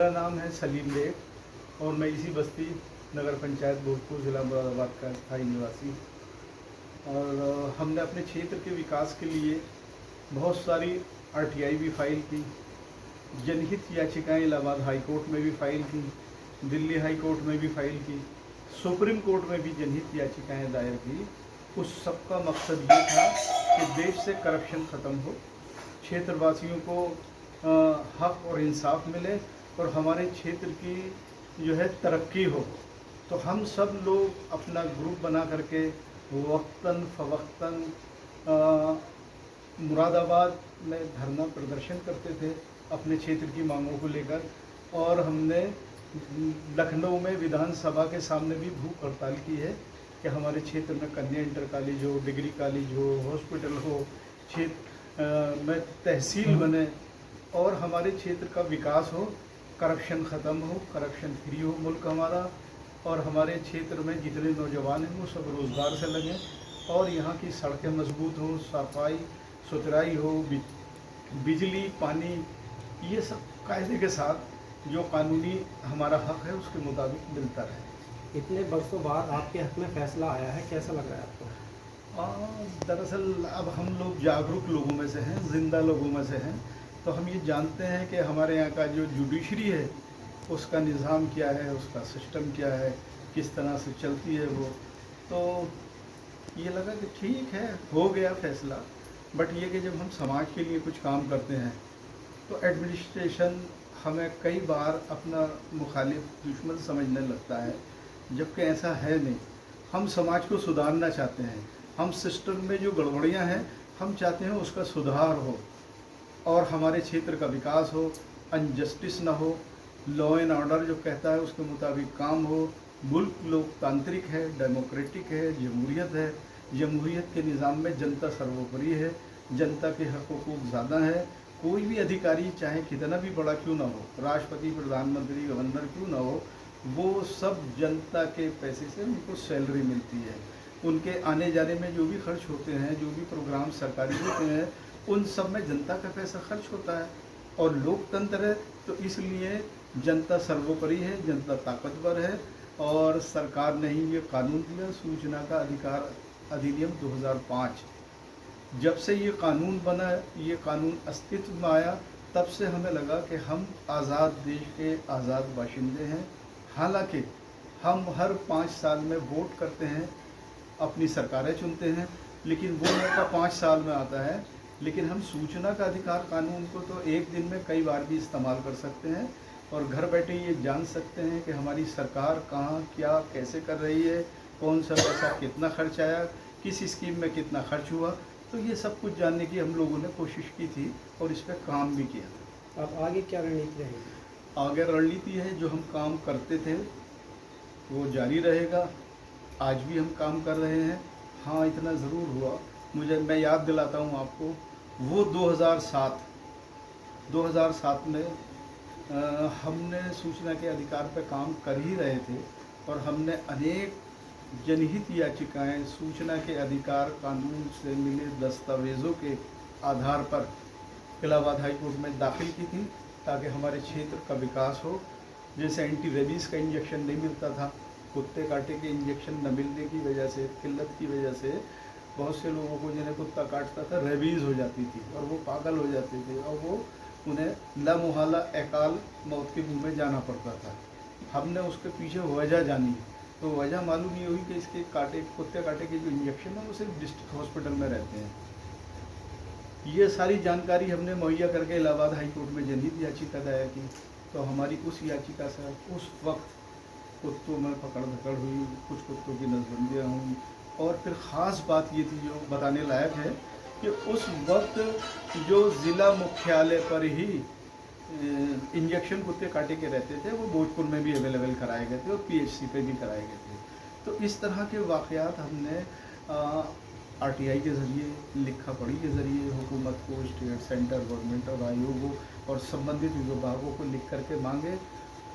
मेरा नाम है सलीम बेग और मैं इसी बस्ती नगर पंचायत भोजपुर ज़िला मुरादाबाद का स्थायी निवासी। और हमने अपने क्षेत्र के विकास के लिए बहुत सारी आरटीआई भी फाइल की, जनहित याचिकाएं इलाहाबाद हाई कोर्ट में भी फाइल की, दिल्ली हाई कोर्ट में भी फाइल की, सुप्रीम कोर्ट में भी जनहित याचिकाएं दायर की। उस सब का मकसद ये था कि देश से करप्शन ख़त्म हो, क्षेत्रवासियों को हक और इंसाफ मिले और हमारे क्षेत्र की जो है तरक्की हो। तो हम सब लोग अपना ग्रुप बना करके वक्तन फ़वक्तन मुरादाबाद में धरना प्रदर्शन करते थे अपने क्षेत्र की मांगों को लेकर। और हमने लखनऊ में विधानसभा के सामने भी भूख हड़ताल की है कि हमारे क्षेत्र में कन्या इंटर कॉलेज हो, डिग्री कॉलेज हो, हॉस्पिटल हो, क्षेत्र में तहसील बने और हमारे क्षेत्र का विकास हो, करप्शन ख़त्म हो, करप्शन फ्री हो मुल्क हमारा। और हमारे क्षेत्र में जितने नौजवान हैं वो सब रोज़गार से लगें और यहाँ की सड़कें मजबूत हों, सफाई सुथराई हो, बिजली पानी ये सब कायदे के साथ जो कानूनी हमारा हक है उसके मुताबिक मिलता रहे। इतने वर्षों बाद आपके हक में फैसला आया है, कैसा लग रहा है आपको? दरअसल अब हम लोग जागरूक लोगों में से हैं, जिंदा लोगों में से हैं, तो हम ये जानते हैं कि हमारे यहाँ का जो जुडिशरी है उसका निज़ाम क्या है, उसका सिस्टम क्या है, किस तरह से चलती है वो। तो ये लगा कि ठीक है, हो गया फैसला। बट ये कि जब हम समाज के लिए कुछ काम करते हैं तो एडमिनिस्ट्रेशन हमें कई बार अपना मुखालिफ दुश्मन समझने लगता है, जबकि ऐसा है नहीं। हम समाज को सुधारना चाहते हैं, हम सिस्टम में जो गड़बड़ियाँ हैं हम चाहते हैं उसका सुधार हो और हमारे क्षेत्र का विकास हो, अनजस्टिस ना हो, लॉ एंड ऑर्डर जो कहता है उसके मुताबिक काम हो। मुल्क लोकतांत्रिक है, डेमोक्रेटिक है, जमहूरियत है। जमहूरियत के निज़ाम में जनता सर्वोपरि है, जनता के हक हुकूक ज़्यादा है। कोई भी अधिकारी चाहे कितना भी बड़ा क्यों ना हो, राष्ट्रपति, प्रधानमंत्री, गवर्नर क्यों ना हो, वो सब जनता के पैसे से उनको सैलरी मिलती है। उनके आने जाने में जो भी खर्च होते हैं, जो भी प्रोग्राम सरकारी होते हैं, उन सब में जनता का पैसा खर्च होता है। और लोकतंत्र है तो इसलिए जनता सर्वोपरि है, जनता ताकतवर है। और सरकार ने ही ये कानून दिया, सूचना का अधिकार अधिनियम 2005। जब से ये कानून बना, ये कानून अस्तित्व में आया, तब से हमें लगा कि हम आज़ाद देश के आज़ाद बाशिंदे हैं। हालांकि हम हर 5 साल में वोट करते हैं, अपनी सरकारें चुनते हैं, लेकिन वो मौका 5 साल में आता है। लेकिन हम सूचना का अधिकार कानून को तो एक दिन में कई बार भी इस्तेमाल कर सकते हैं और घर बैठे ये जान सकते हैं कि हमारी सरकार कहाँ क्या कैसे कर रही है, कौन सा पैसा कितना खर्च आया, किस स्कीम में कितना खर्च हुआ। तो ये सब कुछ जानने की हम लोगों ने कोशिश की थी और इस पर काम भी किया था। अब आगे क्या रणनीति रहेगी? आगे रणनीति है, जो हम काम करते थे वो जारी रहेगा। आज भी हम काम कर रहे हैं। हाँ, इतना ज़रूर हुआ, मैं याद दिलाता हूँ आपको, वो 2007 में हमने सूचना के अधिकार पर काम कर ही रहे थे और हमने अनेक जनहित याचिकाएं सूचना के अधिकार कानून से मिले दस्तावेज़ों के आधार पर इलाहाबाद हाई कोर्ट में दाखिल की थी, ताकि हमारे क्षेत्र का विकास हो। जैसे एंटी रेबीज़ का इंजेक्शन नहीं मिलता था, कुत्ते काटे के इंजेक्शन न मिलने की वजह से, किल्लत की वजह से बहुत से लोगों को जिन्हें कुत्ता काटता था रेबीज़ हो जाती थी और वो पागल हो जाते थे और वो उन्हें लामुहाला अकाल मौत के मुंह में जाना पड़ता था। हमने उसके पीछे वजह जानी, तो वजह मालूम ये हुई कि इसके कुत्ते काटे के जो इंजेक्शन है वो सिर्फ डिस्ट्रिक्ट हॉस्पिटल में रहते हैं। ये सारी जानकारी हमने मुहैया करके इलाहाबाद हाई कोर्ट में जनहित याचिका दायर की। तो हमारी उस याचिका से उस वक्त कुत्तों में पकड़ धकड़ हुई, कुछ कुत्तों की नसबंदियाँ हुई। और फिर ख़ास बात ये थी जो बताने लायक है कि उस वक्त जो ज़िला मुख्यालय पर ही इंजेक्शन कुत्ते काटे के रहते थे वो भोजपुर में भी अवेलेबल कराए गए थे और पीएचसी पे भी कराए गए थे। तो इस तरह के वाक़यात हमने आरटीआई के ज़रिए, लिखा पढ़ी के ज़रिए हुकूमत को, स्टेट, सेंटर गवर्नमेंट और आयोगों और संबंधित विभागों को लिख करके मांगे।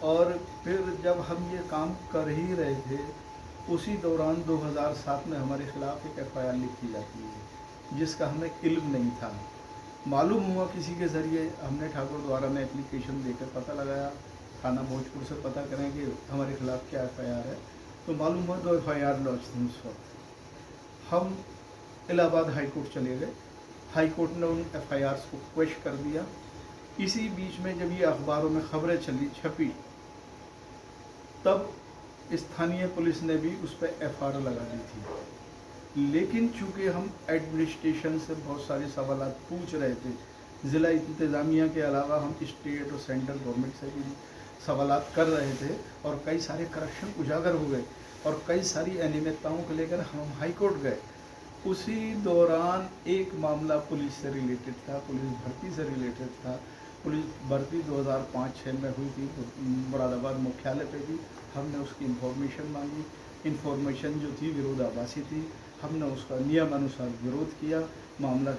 और फिर जब हम ये काम कर ही रहे थे, उसी दौरान 2007 में हमारे ख़िलाफ़ एक एफआईआर लिख की जाती है, जिसका हमें इल्म नहीं था। मालूम हुआ किसी के ज़रिए, हमने ठाकुर द्वारा में एप्लीकेशन देकर पता लगाया, थाना भोजपुर से पता करें कि हमारे खिलाफ़ क्या FIR है, तो मालूम हुआ 2 FIR लॉन्च थी उस वक्त। हम इलाहाबाद हाई कोर्ट चले गए, हाई कोर्ट ने उन FIRs को क्वेश कर दिया। इसी बीच में जब ये अखबारों में खबरें छपी, तब स्थानीय पुलिस ने भी उस पर FIR लगा दी थी। लेकिन चूंकि हम एडमिनिस्ट्रेशन से बहुत सारे सवाल पूछ रहे थे, ज़िला इंतज़ामिया के अलावा हम स्टेट और सेंट्रल गवर्नमेंट से भी सवाल कर रहे थे, और कई सारे करप्शन उजागर हो गए और कई सारी अनियमितताओं को लेकर हम हाई कोर्ट गए। उसी दौरान एक मामला पुलिस से रिलेटेड था, पुलिस भर्ती से रिलेटेड था। पुलिस भर्ती 2005-06 में हुई थी, तो मुरादाबाद मुख्यालय पे भी हमने उसकी इंफॉर्मेशन मांगी। इंफॉर्मेशन जो थी विरोधाभासी थी, हमने उसका नियम अनुसार विरोध किया। मामला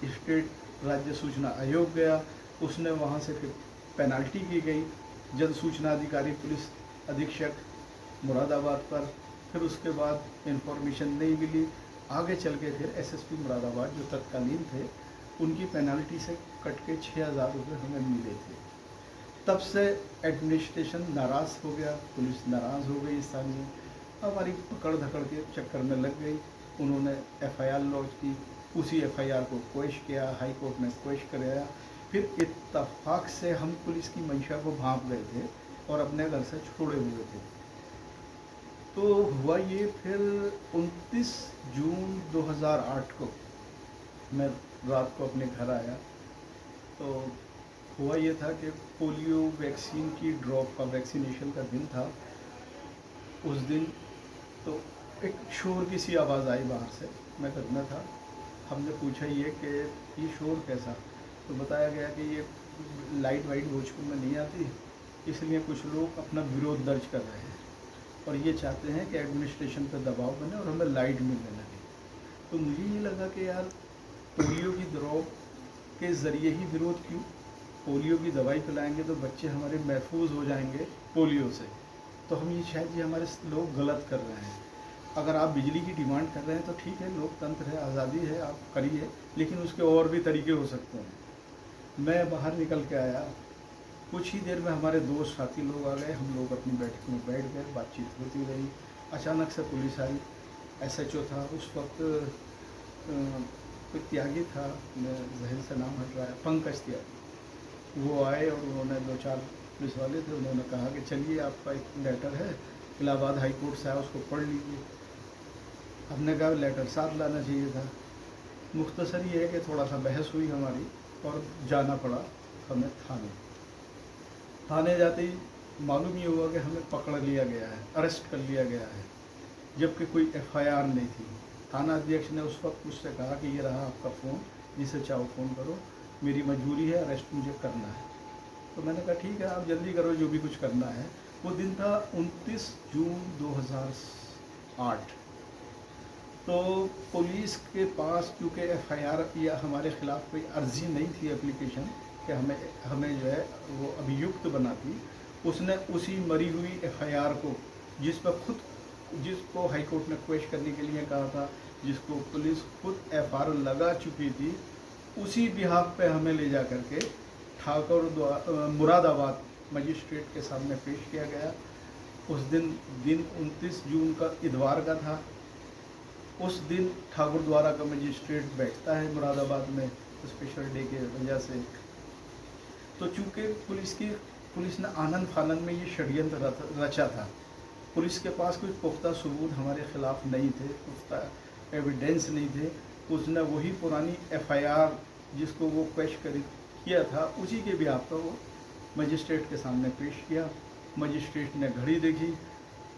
स्टेट राज्य सूचना आयोग गया, उसने वहाँ से फिर पेनाल्टी की गई जन सूचना अधिकारी पुलिस अधीक्षक मुरादाबाद पर। फिर उसके बाद इंफॉर्मेशन नहीं मिली। आगे चल के फिर SSP मुरादाबाद जो तत्कालीन थे, उनकी पेनाल्टी से कट के 6,000 रुपये हमें मिले थे। तब से एडमिनिस्ट्रेशन नाराज़ हो गया, पुलिस नाराज़ हो गई, स्थानीय हमारी पकड़ धकड़ के चक्कर में लग गई। उन्होंने FIR लॉन्च की, उसी FIR को क्वेश किया, हाई कोर्ट ने क्वेश कराया। फिर इत्तफाक से हम पुलिस की मंशा को भांप गए थे और अपने घर से छोड़े हुए थे। तो हुआ ये, फिर 29 जून 2008 को मैं रात को अपने घर आया, तो हुआ ये था कि पोलियो वैक्सीन की ड्रॉप का वैक्सीनेशन का दिन था। उस दिन तो एक शोर की सी आवाज़ आई बाहर से, मैं घर में था। हमने पूछा ये कि ये शोर कैसा, तो बताया गया कि ये लाइट वाइट भोजपुर में नहीं आती, इसलिए कुछ लोग अपना विरोध दर्ज कर रहे हैं और ये चाहते हैं कि एडमिनिस्ट्रेशन पर दबाव बने और हमें लाइट मिलने लगे। तो मुझे ये लगा कि यार पोलियो की ड्रॉप के ज़रिए ही विरोध क्यों? पोलियो की दवाई पिलाएंगे तो बच्चे हमारे महफूज हो जाएंगे पोलियो से। तो हम ये शायद ये हमारे लोग गलत कर रहे हैं। अगर आप बिजली की डिमांड कर रहे हैं तो ठीक है, लोकतंत्र है, आज़ादी है, आप करिए, लेकिन उसके और भी तरीके हो सकते हैं। मैं बाहर निकल के आया, कुछ ही देर में हमारे दोस्त साथी लोग आ गए, हम लोग अपनी बैठक में बैठ गए, बातचीत होती रही। अचानक से पुलिस आई, SHO था उस वक्त, कोई त्यागी था, मैं जहन से नाम हट रहा है, पंकज त्यागी। वो आए और उन्होंने 2-4 पुलिस वाले थे, उन्होंने कहा कि चलिए आपका एक लेटर है इलाहाबाद हाई कोर्ट से आया, उसको पढ़ लीजिए। हमने कहा लेटर साथ लाना चाहिए था। मुख्तसर ये है कि थोड़ा सा बहस हुई हमारी और जाना पड़ा हमें थाने जाते ही मालूम ये हुआ कि हमें पकड़ लिया गया है, अरेस्ट कर लिया गया है, जबकि कोई FIR नहीं थी। थाना अध्यक्ष ने उस वक्त मुझसे कहा कि ये रहा आपका फ़ोन, जिसे चाहो फ़ोन करो, मेरी मजबूरी है, अरेस्ट मुझे करना है। तो मैंने कहा ठीक है, आप जल्दी करो जो भी कुछ करना है। वो दिन था 29 जून 2008। तो पुलिस के पास क्योंकि FIR या हमारे ख़िलाफ़ कोई अर्जी नहीं थी, एप्लीकेशन कि हमें जो है वो अभियुक्त बनाती, उसने उसी मरी हुई FIR को, जिसको हाई कोर्ट ने क्वेश करने के लिए कहा था, जिसको पुलिस खुद FIR लगा चुकी थी, उसी बिहाफ पे हमें ले जा करके मुरादाबाद मजिस्ट्रेट के सामने पेश किया गया। उस दिन 29 जून का इतवार का था। उस दिन ठाकुर द्वारा का मजिस्ट्रेट बैठता है मुरादाबाद में स्पेशल डे के वजह से। तो चूँकि पुलिस ने आनंद फानंद में ये षड्यंत्र रचा था, पुलिस के पास कोई पुख्ता सबूत हमारे ख़िलाफ़ नहीं थे, पुख्ता एविडेंस नहीं थे। उसने वही पुरानी FIR जिसको वो क्वेश किया था, उसी के बिहाफ पर वो मजिस्ट्रेट के सामने पेश किया। मजिस्ट्रेट ने घड़ी देखी,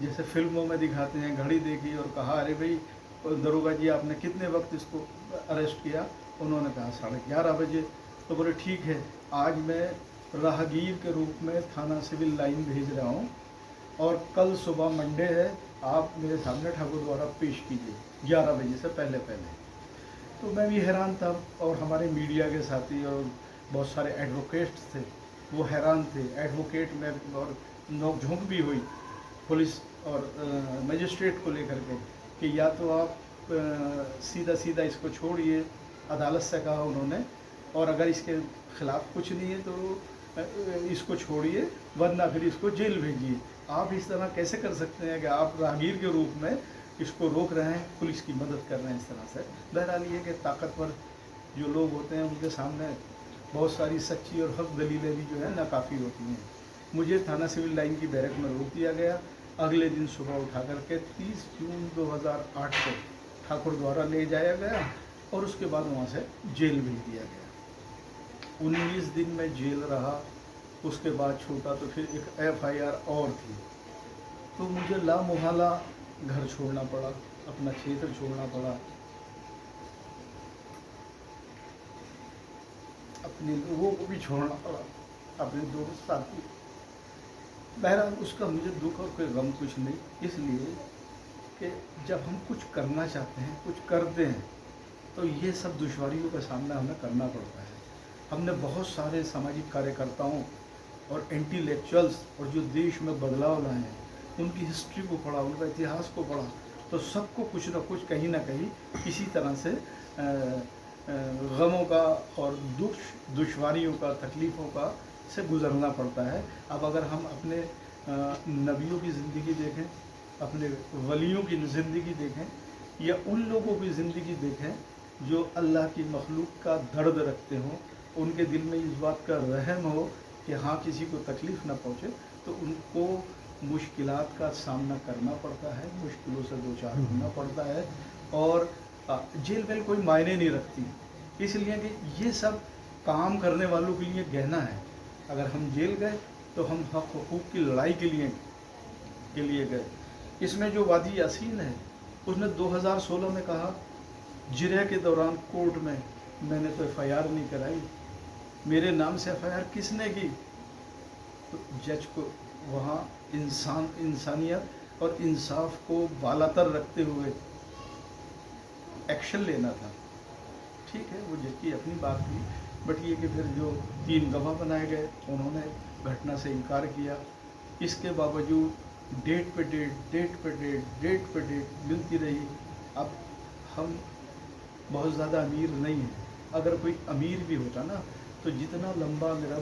जैसे फिल्मों में दिखाते हैं, घड़ी देखी और कहा अरे भाई दरोगा जी आपने कितने वक्त इसको अरेस्ट किया? उन्होंने कहा 11:30 बजे। तो बोले ठीक है, आज मैं राहगीर के रूप में थाना सिविल लाइन भेज रहा हूँ और कल सुबह मंडे है, आप मेरे सामने ठाकुर द्वारा पेश कीजिए 11 बजे से पहले। तो मैं भी हैरान था और हमारे मीडिया के साथी और बहुत सारे एडवोकेट्स थे, वो हैरान थे। एडवोकेट में और नोक-झोंक भी हुई पुलिस और मजिस्ट्रेट को लेकर के कि या तो आप सीधा इसको छोड़िए, अदालत से कहा उन्होंने, और अगर इसके ख़िलाफ़ कुछ नहीं है तो इसको छोड़िए वरना फिर इसको जेल भेजिए। आप इस तरह कैसे कर सकते हैं कि आप राहगीर के रूप में इसको रोक रहे हैं, पुलिस की मदद कर रहे हैं इस तरह से। बहरहाल ये कि ताकतवर जो लोग होते हैं उनके सामने बहुत सारी सच्ची और हक दलीलें भी जो है नाकाफ़ी होती हैं। मुझे थाना सिविल लाइन की बैरक में रोक दिया गया। अगले दिन सुबह उठा करके 30 जून 2008 को ठाकुर द्वारा ले जाया गया और उसके बाद वहाँ से जेल भेज दिया गया। 19 दिन में जेल रहा। उसके बाद छूटा तो फिर एक FIR और थी, तो मुझे लामोहला घर छोड़ना पड़ा, अपना क्षेत्र छोड़ना पड़ा, अपने लोगों को भी छोड़ना पड़ा, अपने दोस्त साथी। बहरहाल उसका मुझे दुख और कोई गम कुछ नहीं, इसलिए कि जब हम कुछ करना चाहते हैं, कुछ करते हैं, तो ये सब दुश्वारियों का सामना हमें करना पड़ता है। हमने बहुत सारे सामाजिक कार्यकर्ताओं और इंटेलेक्चुअल्स और जो देश में बदलाव लाए हैं उनकी हिस्ट्री को पढ़ा, उनका इतिहास को पढ़ा, तो सबको कुछ ना कुछ कहीं ना कहीं किसी तरह से गमों का और दुश्वारियों का, तकलीफ़ों का से गुज़रना पड़ता है। अब अगर हम अपने नबियों की ज़िंदगी देखें, अपने वलियों की ज़िंदगी देखें, या उन लोगों की ज़िंदगी देखें जो अल्लाह की मखलूक का दर्द रखते हों, उनके दिल में इस बात का रहम हो कि हाँ किसी को तकलीफ़ ना पहुँचे, तो उनको मुश्किलात का सामना करना पड़ता है, मुश्किलों से दो चार होना पड़ता है। और जेल वेल कोई मायने नहीं रखती, इसलिए कि ये सब काम करने वालों के लिए गहना है। अगर हम जेल गए तो हम हक हुकूक की लड़ाई के लिए गए। इसमें जो वादी यासीन है उसने 2016 में कहा, जिरह के दौरान कोर्ट में मैंने तो FIR नहीं कराई, मेरे नाम से FIR किसने की? तो जज को वहाँ इंसानियत और इंसाफ को बालातर रखते हुए एक्शन लेना था। ठीक है, वो जज की अपनी बात थी, बट ये कि फिर जो 3 गवाह बनाए गए उन्होंने घटना से इनकार किया। इसके बावजूद डेट पे डेट मिलती रही। अब हम बहुत ज़्यादा अमीर नहीं हैं, अगर कोई अमीर भी होता ना तो जितना लंबा मेरा